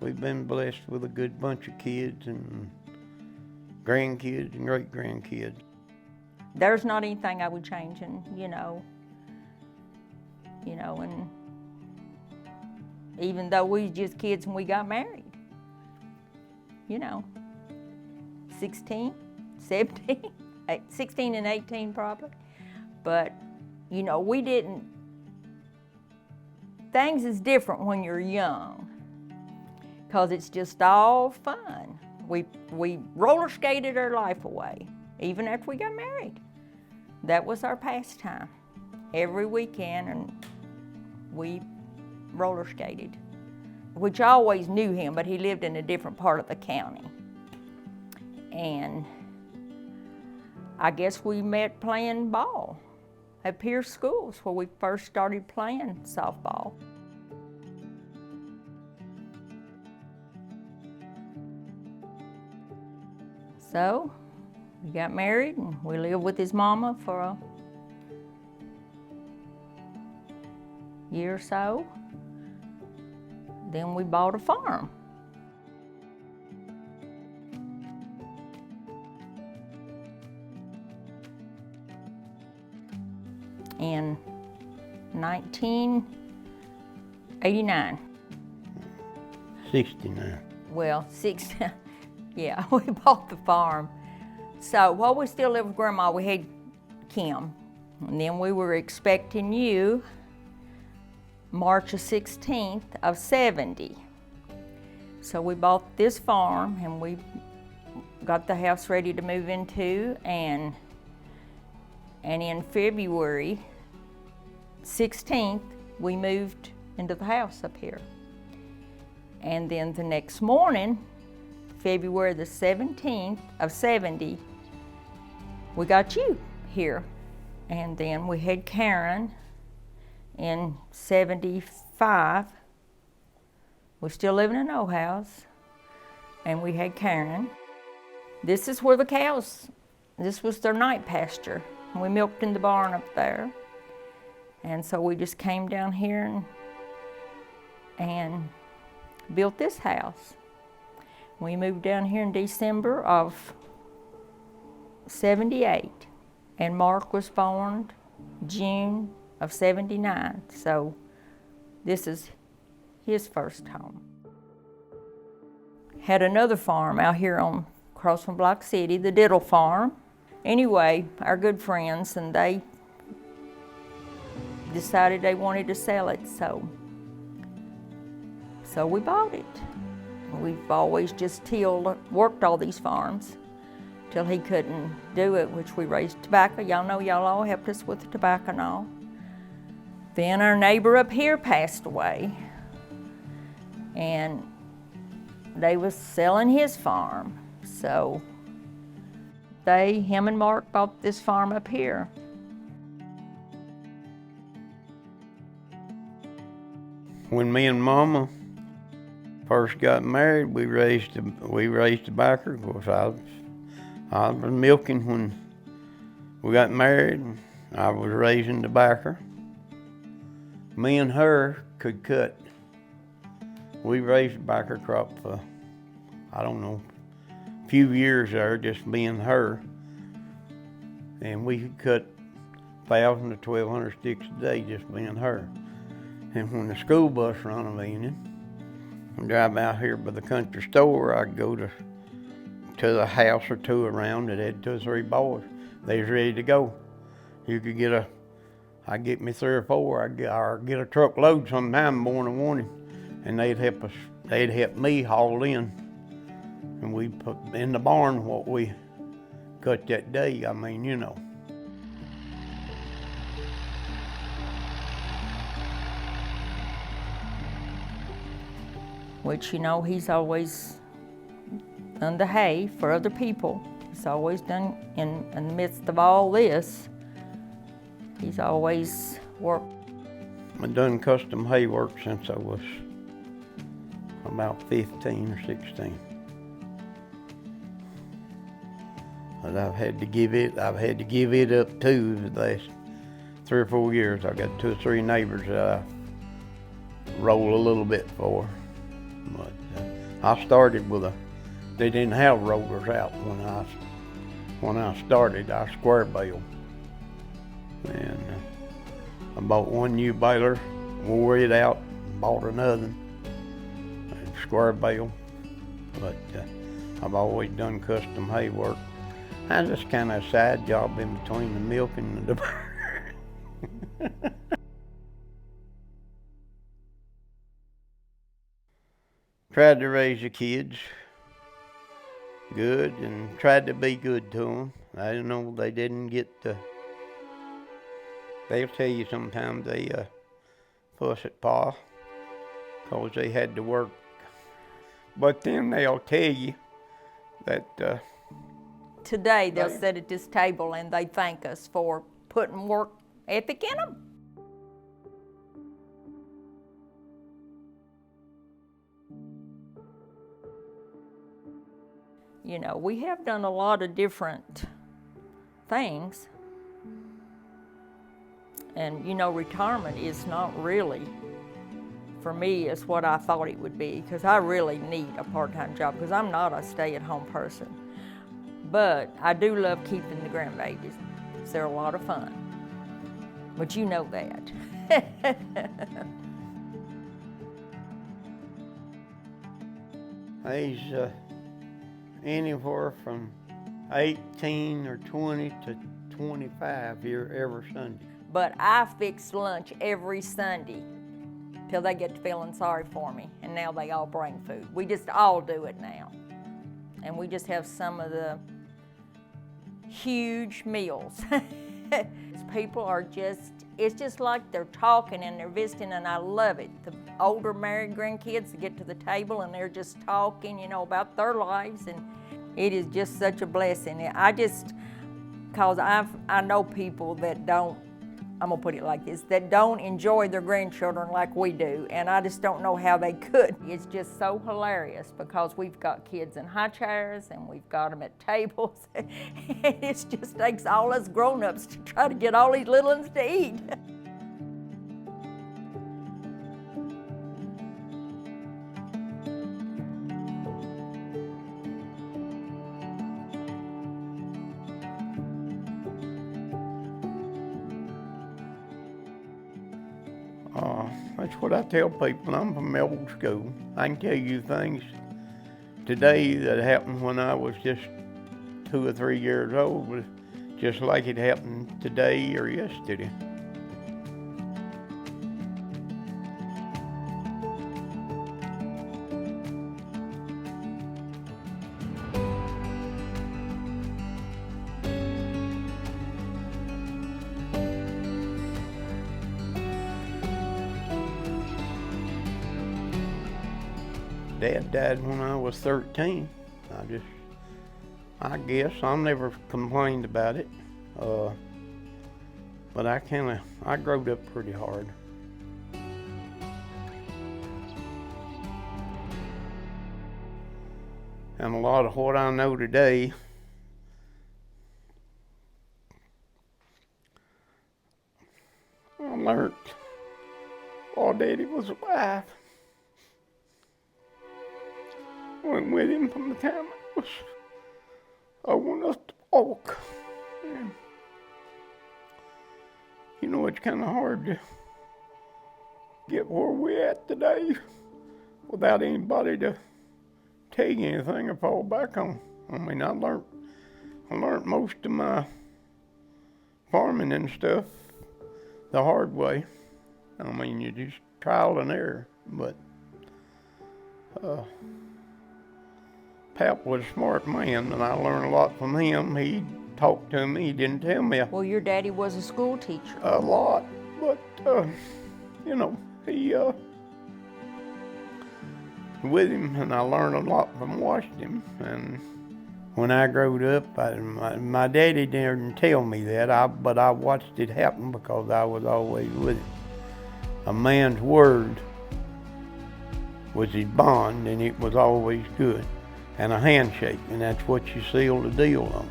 We've been blessed with a good bunch of kids and grandkids and great-grandkids. There's not anything I would change, and and even though we was just kids when we got married, 16, 17, 16 and 18 probably, but we didn't, things is different when you're young, because it's just all fun. We roller skated our life away, even after we got married. That was our pastime. Every weekend, and we roller skated, which I always knew him, but he lived in a different part of the county. And I guess we met playing ball at Pierce Schools, where we first started playing softball. So we got married, and we lived with his mama for a year or so. Then we bought a farm. In 1989. 69. Well, yeah, we bought the farm. So while we still lived with Grandma, we had Kim. And then we were expecting you March the 16th of 70. So we bought this farm, and we got the house ready to move into, and in February 16th, we moved into the house up here. And then the next morning, February the 17th of 70, we got you here. And then we had Karen in 75. We're still living in an old house, and we had Karen. This is where the cows, this was their night pasture. We milked in the barn up there. And so we just came down here and built this house. We moved down here in December of 78, and Mark was born June of 79. So this is his first home. Had another farm out here across from Block City, the Diddle Farm. Anyway, our good friends, and they decided they wanted to sell it, so we bought it. We've always just worked all these farms till he couldn't do it, which we raised tobacco. Y'all know y'all all helped us with the tobacco and all. Then our neighbor up here passed away, and they was selling his farm, so him and Mark bought this farm up here. When me and Mama first got married, we raised tobacco. Of course, I was milking when we got married. I was raising tobacco. Me and her could cut. We raised tobacco crop for, I don't know, a few years there, just me and her. And we could cut 1,000 to 1,200 sticks a day, just me and her. And when the school bus run of an evening, I'd drive out here by the country store, I'd go to the house or two around that had 2 or 3 boys. They was ready to go. You could I'd get me 3 or 4, I'd get a truckload sometime morning, and they'd help me haul in. And we put in the barn what we cut that day, Which, he's always done the hay for other people. He's always done, in the midst of all this, he's always worked. I've done custom hay work since I was about 15 or 16. But I've had to give it up too the last 3 or 4 years. I got 2 or 3 neighbors that I roll a little bit for. But I started with they didn't have rollers out when I started. I square bale. And I bought one new baler, wore it out, bought another, and square bale. But I've always done custom hay work. That's just kind of a side job in between the milk and the Tried to raise the kids good and tried to be good to them. I don't know, they didn't get they'll tell you sometimes they fuss at Pa because they had to work. But then they'll tell you that today they'll sit at this table and they thank us for putting work ethic in them. You know, we have done a lot of different things. And you know, retirement is not really, for me, it's what I thought it would be, because I really need a part-time job because I'm not a stay-at-home person. But I do love keeping the grandbabies. They're a lot of fun. But you know that. He's anywhere from 18 or 20 to 25 here every Sunday. But I fix lunch every Sunday till they get to feeling sorry for me, and now they all bring food. We just all do it now. And we just have some of the huge meals. People are just, it's just like they're talking and they're visiting, and I love it. The older married grandkids get to the table and they're just talking, you know, about their lives, and it is just such a blessing. Cause I know people that don't, I'm gonna put it like this, that don't enjoy their grandchildren like we do, and I just don't know how they could. It's just so hilarious because we've got kids in high chairs and we've got them at tables, and it just takes all us grown-ups to try to get all these little ones to eat. That's what I tell people. I'm from old school. I can tell you things today that happened when I was just 2 or 3 years old, was just like it happened today or yesterday. Dad died when I was 13. I guess I never complained about it. But I growed up pretty hard. And a lot of what I know today, I learned while Daddy was alive. Went with him from the time it was old enough to walk. And, you know, it's kind of hard to get where we're at today without anybody to tell you anything or fall back on. I mean, I learned most of my farming and stuff the hard way. I mean, you just trial and error, but Pap was a smart man, and I learned a lot from him. He talked to me, he didn't tell me Well, your daddy was a school teacher. a lot, but, you know, he, with him, and I learned a lot from watching him. And when I growed up, my daddy didn't tell me that, but I watched it happen because I was always with him. A man's word was his bond, and it was always good. And a handshake, and that's what you seal the deal on.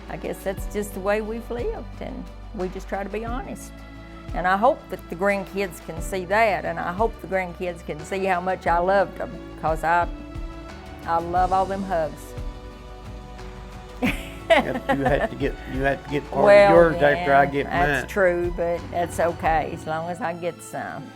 I guess that's just the way we've lived, and we just try to be honest. And I hope that the grandkids can see that, and I hope the grandkids can see how much I loved them, because I I love all them hugs. Yep, you have to get part Well, of yours yeah, after I get mine. that's true, but that's okay as long as I get some.